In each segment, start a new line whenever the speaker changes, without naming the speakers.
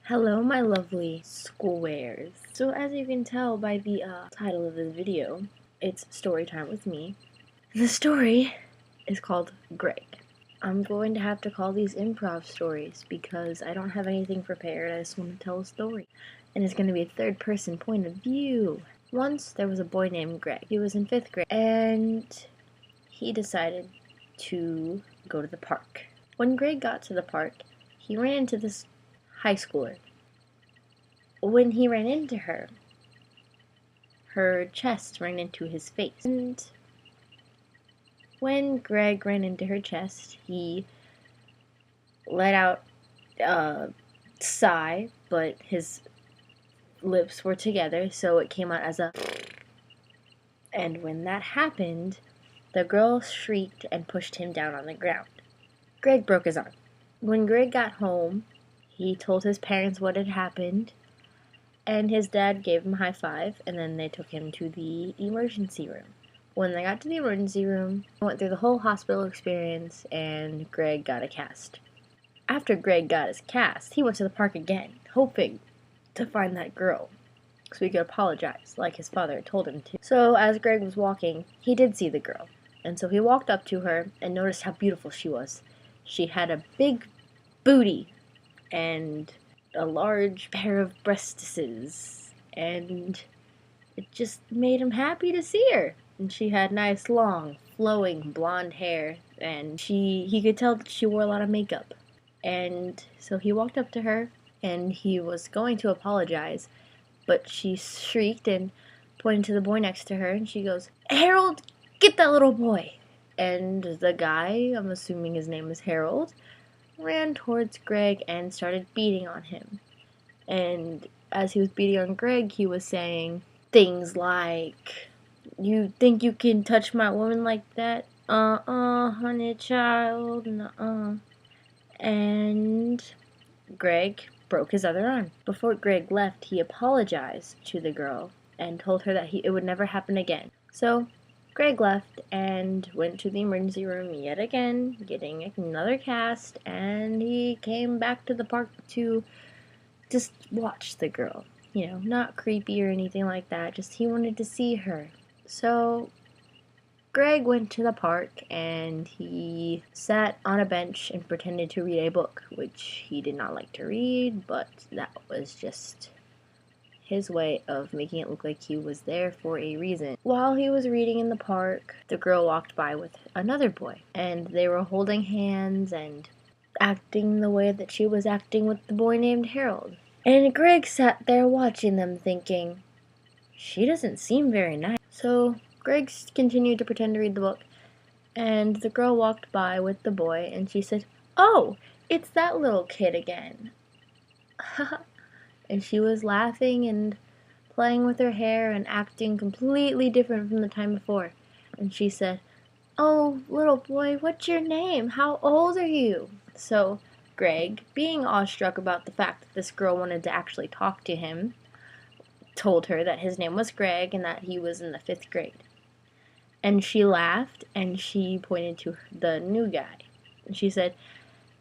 Hello, my lovely squares. So as you can tell by the title of this video, it's story time with me. The story is called Greg. I'm going to have to call these improv stories because I don't have anything prepared. I just want to tell a story. And it's going to be a third person point of view. Once there was a boy named Greg. He was in 5th grade and he decided to go to the park. When Greg got to the park, he ran into this high schooler. When he ran into her, her chest ran into his face. And when Greg ran into her chest, he let out a sigh, but his lips were together, so it came out as a. And when that happened, the girl shrieked and pushed him down on the ground. Greg broke his arm. When Greg got home, he told his parents what had happened, and his dad gave him a high five, and then they took him to the emergency room. When they got to the emergency room, they went through the whole hospital experience, and Greg got a cast. After Greg got his cast, he went to the park again, hoping to find that girl, so he could apologize, like his father had told him to. So as Greg was walking, he did see the girl, and so he walked up to her and noticed how beautiful she was. She had a big booty, and a large pair of breastises, and it just made him happy to see her. And she had nice, long, flowing blonde hair, and he could tell that she wore a lot of makeup. And so he walked up to her, and he was going to apologize, but she shrieked and pointed to the boy next to her, and she goes, "Harold, get that little boy!" And the guy, I'm assuming his name is Harold, ran towards Greg and started beating on him. And as he was beating on Greg, he was saying things like, "You think you can touch my woman like that? Honey child, nuh-uh." And Greg broke his other arm. Before Greg left, he apologized to the girl and told her that it would never happen again. So Greg left and went to the emergency room yet again, getting another cast, and he came back to the park to just watch the girl. You know, not creepy or anything like that, just he wanted to see her. So Greg went to the park and he sat on a bench and pretended to read a book, which he did not like to read, but that was just his way of making it look like he was there for a reason. While he was reading in the park, the girl walked by with another boy, and they were holding hands and acting the way that she was acting with the boy named Harold. And Greg sat there watching them thinking, she doesn't seem very nice. So Greg continued to pretend to read the book, and the girl walked by with the boy, and she said, "Oh, it's that little kid again." And she was laughing and playing with her hair and acting completely different from the time before. And she said, "Oh, little boy, what's your name? How old are you?" So Greg, being awestruck about the fact that this girl wanted to actually talk to him, told her that his name was Greg and that he was in the 5th grade. And she laughed and she pointed to the new guy. And she said,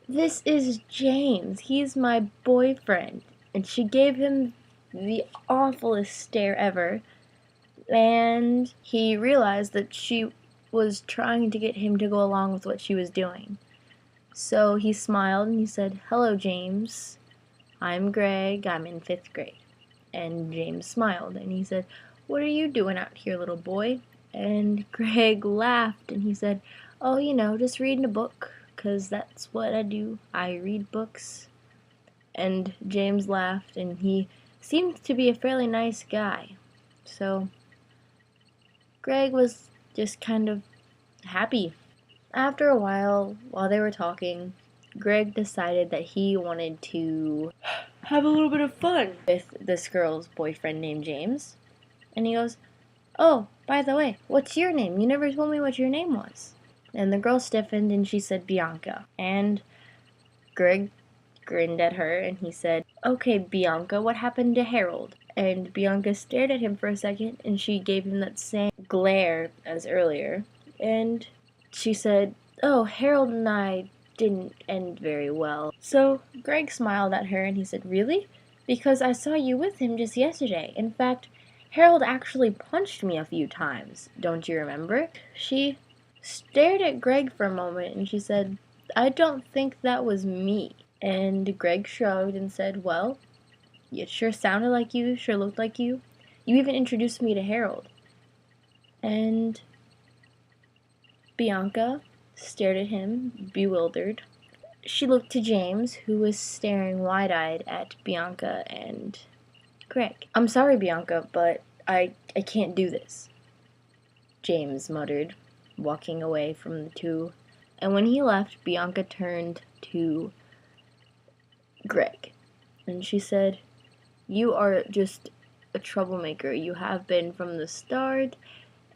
"This is James. He's my boyfriend." And she gave him the awfulest stare ever. And he realized that she was trying to get him to go along with what she was doing. So he smiled and he said, "Hello, James. I'm Greg. I'm in 5th grade." And James smiled and he said, "What are you doing out here, little boy?" And Greg laughed and he said, "Oh, just reading a book, 'cause that's what I do. I read books." And James laughed, and he seemed to be a fairly nice guy. So Greg was just kind of happy. After a while they were talking, Greg decided that he wanted to have a little bit of fun with this girl's boyfriend named James. And he goes, "Oh, by the way, what's your name? You never told me what your name was." And the girl stiffened and she said Bianca. And Greg grinned at her and he said, "Okay, Bianca, what happened to Harold?" And Bianca stared at him for a second and she gave him that same glare as earlier. And she said, "Oh, Harold and I didn't end very well. So Greg smiled at her and he said, "Really? Because I saw you with him just yesterday. In fact, Harold actually punched me a few times. Don't you remember?" She stared at Greg for a moment and she said, "I don't think that was me." And Greg shrugged and said, "Well, it sure sounded like you, sure looked like you. You even introduced me to Harold." And Bianca stared at him, bewildered. She looked to James, who was staring wide-eyed at Bianca and Greg. "I'm sorry, Bianca, but I can't do this," James muttered, walking away from the two. And when he left, Bianca turned to Greg, and she said, "You are just a troublemaker. You have been from the start,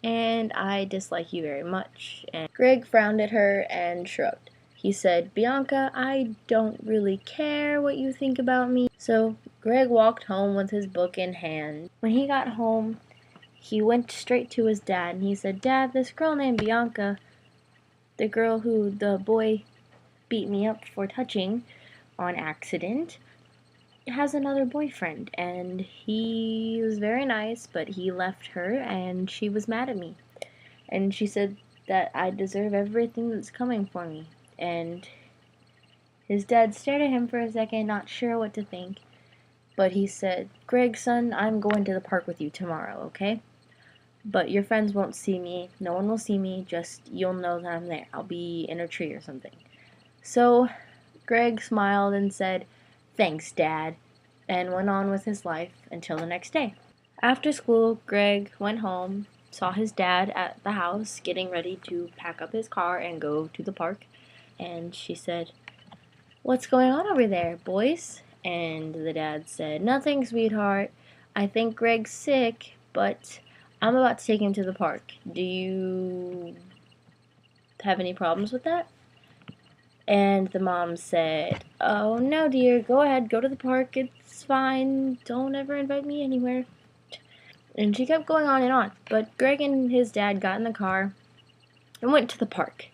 and I dislike you very much." And Greg frowned at her and shrugged. He said, "Bianca, I don't really care what you think about me." So Greg walked home with his book in hand. When he got home, he went straight to his dad and he said, "Dad, this girl named Bianca, the girl who the boy beat me up for touching on accident, has another boyfriend, and he was very nice, but he left her and she was mad at me. And she said that I deserve everything that's coming for me." And his dad stared at him for a second, not sure what to think. But he said, "Greg, son, I'm going to the park with you tomorrow, okay? But your friends won't see me. No one will see me. Just you'll know that I'm there. I'll be in a tree or something." So Greg smiled and said, "Thanks, Dad," and went on with his life until the next day. After school, Greg went home, saw his dad at the house getting ready to pack up his car and go to the park. And she said, "What's going on over there, boys?" And the dad said, "Nothing, sweetheart. I think Greg's sick, but I'm about to take him to the park. Do you have any problems with that?" And the mom said, "Oh, no, dear. Go ahead. Go to the park. It's fine. Don't ever invite me anywhere." And she kept going on and on. But Greg and his dad got in the car and went to the park.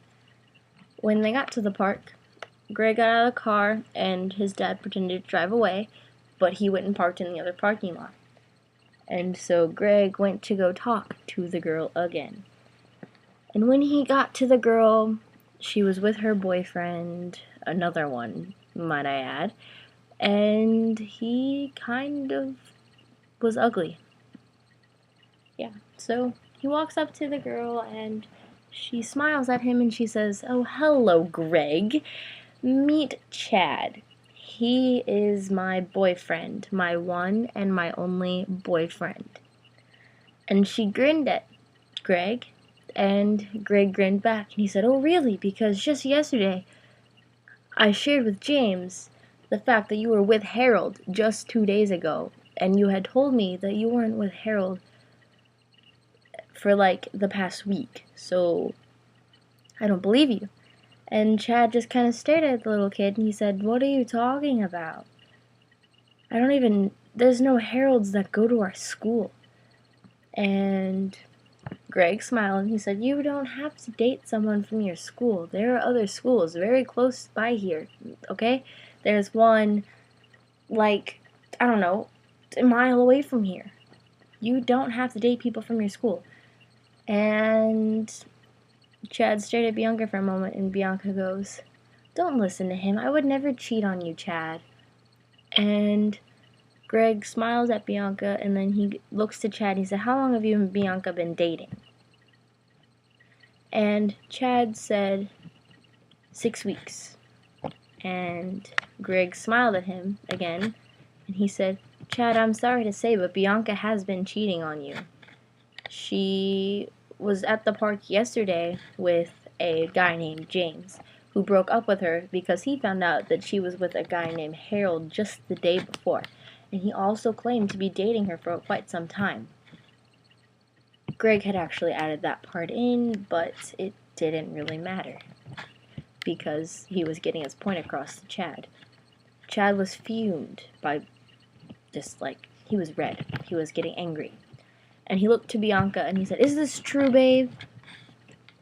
When they got to the park, Greg got out of the car and his dad pretended to drive away, but he went and parked in the other parking lot. And so Greg went to go talk to the girl again. And when he got to the girl, she was with her boyfriend, another one, might I add, and he kind of was ugly. Yeah, so he walks up to the girl and she smiles at him and she says, "Oh, hello, Greg. Meet Chad. He is my boyfriend, my one and my only boyfriend." And she grinned at Greg, and Greg grinned back, and he said, "Oh, really? Because just yesterday I shared with James the fact that you were with Harold just 2 days ago, and you had told me that you weren't with Harold for like the past week, so I don't believe you." And Chad just kind of stared at the little kid and he said, "What are you talking about? There's no Harolds that go to our school." And Greg smiled and he said, "You don't have to date someone from your school. There are other schools very close by here, okay? There's one, like, I don't know, a mile away from here. You don't have to date people from your school." And Chad stared at Bianca for a moment, and Bianca goes, "Don't listen to him. I would never cheat on you, Chad." And Greg smiles at Bianca, and then he looks to Chad and he said, "How long have you and Bianca been dating?" And Chad said, 6 weeks. And Greg smiled at him again, and he said, "Chad, I'm sorry to say, but Bianca has been cheating on you. She was at the park yesterday with a guy named James, who broke up with her because he found out that she was with a guy named Harold just the day before, and he also claimed to be dating her for quite some time." Greg had actually added that part in, but it didn't really matter because he was getting his point across to Chad. Chad was fumed by he was red. He was getting angry. And he looked to Bianca and he said, "Is this true, babe?"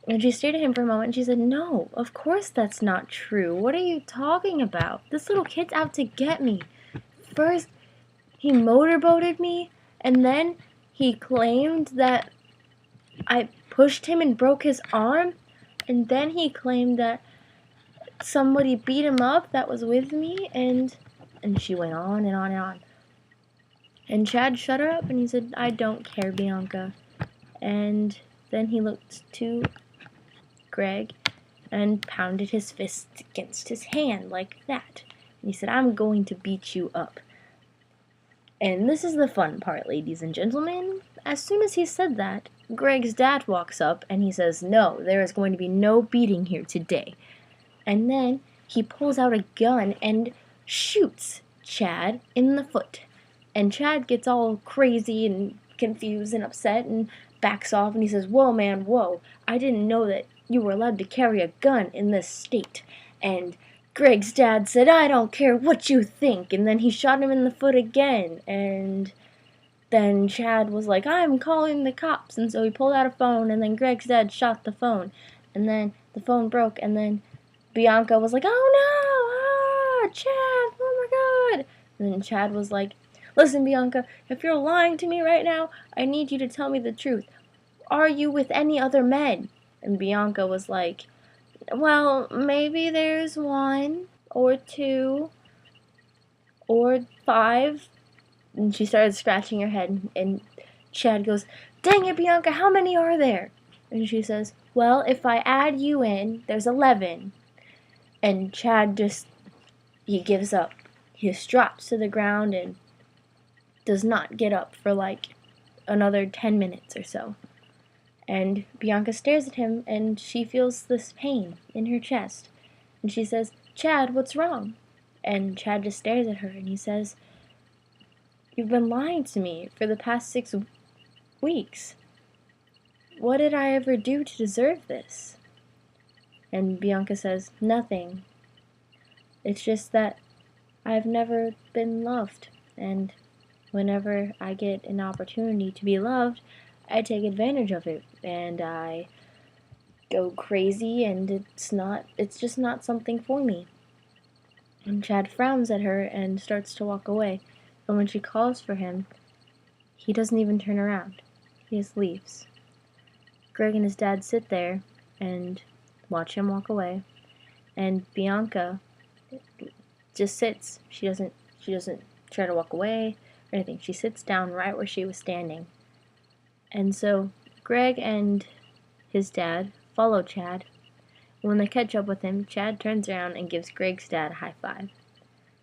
And she stared at him for a moment and she said, "No, of course that's not true. What are you talking about? This little kid's out to get me. First, he motorboated me, and then he claimed that I pushed him and broke his arm, and then he claimed that somebody beat him up that was with me, and she went on and on and on. And Chad shut her up and he said, "I don't care, Bianca." And then he looked to Greg and pounded his fist against his hand like that. And he said, "I'm going to beat you up." And this is the fun part, ladies and gentlemen. As soon as he said that, Greg's dad walks up and he says, "No, there is going to be no beating here today." And then he pulls out a gun and shoots Chad in the foot. And Chad gets all crazy and confused and upset and backs off and he says, "Whoa, man, whoa. I didn't know that you were allowed to carry a gun in this state." And Greg's dad said, "I don't care what you think." And then he shot him in the foot again. And then Chad was like, "I'm calling the cops." And so he pulled out a phone and then Greg's dad shot the phone. And then the phone broke and then Bianca was like, "Oh no, Chad, oh my God." And then Chad was like, "Listen, Bianca, if you're lying to me right now, I need you to tell me the truth. Are you with any other men?" And Bianca was like, "Well, maybe there's one, or two, or five." And she started scratching her head, and Chad goes, "Dang it, Bianca, how many are there?" And she says, "Well, if I add you in, there's 11. And Chad he gives up. He just drops to the ground and does not get up for like another 10 minutes or so. And Bianca stares at him and she feels this pain in her chest. And she says, "Chad, what's wrong?" And Chad just stares at her and he says, "You've been lying to me for the past 6 weeks. What did I ever do to deserve this?" And Bianca says, "Nothing. It's just that I've never been loved, and whenever I get an opportunity to be loved, I take advantage of it, and I go crazy, and it's just not something for me." And Chad frowns at her and starts to walk away, and when she calls for him, he doesn't even turn around. He just leaves. Greg and his dad sit there and watch him walk away, and Bianca just sits. She doesn't try to walk away or anything. She sits down right where she was standing. And so Greg and his dad follow Chad. When they catch up with him, Chad turns around and gives Greg's dad a high five.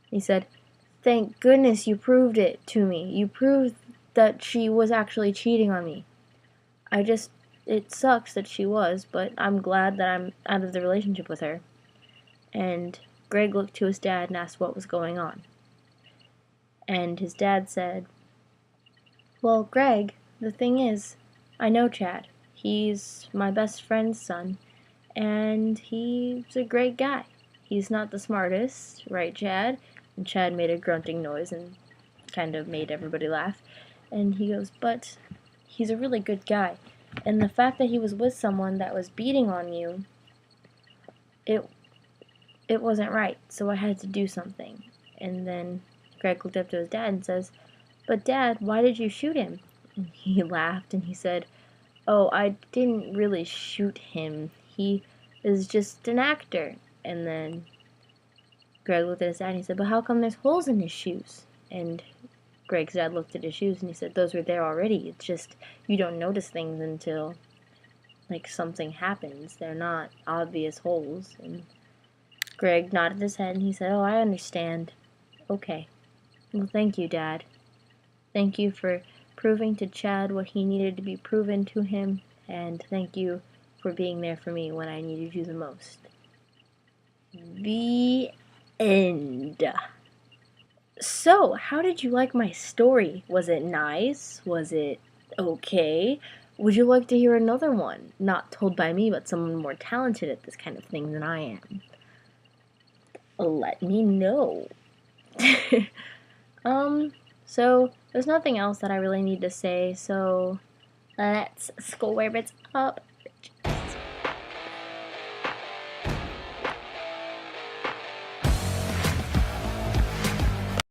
He said, "Thank goodness you proved it to me. You proved that she was actually cheating on me. It sucks that she was, but I'm glad that I'm out of the relationship with her." And Greg looked to his dad and asked what was going on. And his dad said, "Well, Greg, the thing is, I know Chad. He's my best friend's son, and he's a great guy. He's not the smartest, right, Chad?" And Chad made a grunting noise and kind of made everybody laugh. And he goes, "But he's a really good guy. And the fact that he was with someone that was beating on you, it wasn't right, so I had to do something." And then Greg looked up to his dad and says, "But Dad, why did you shoot him?" And he laughed and he said, "Oh, I didn't really shoot him. He is just an actor." And then Greg looked at his dad and he said, "But how come there's holes in his shoes?" And Greg's dad looked at his shoes and he said, "Those were there already. It's just you don't notice things until like something happens. They're not obvious holes." And Greg nodded his head and he said, "Oh, I understand. Okay. Well, thank you, Dad. Thank you for proving to Chad what he needed to be proven to him, and thank you for being there for me when I needed you the most." The end. So, how did you like my story? Was it nice? Was it okay? Would you like to hear another one? Not told by me, but someone more talented at this kind of thing than I am. Let me know. So there's nothing else that I really need to say, so let's square it up.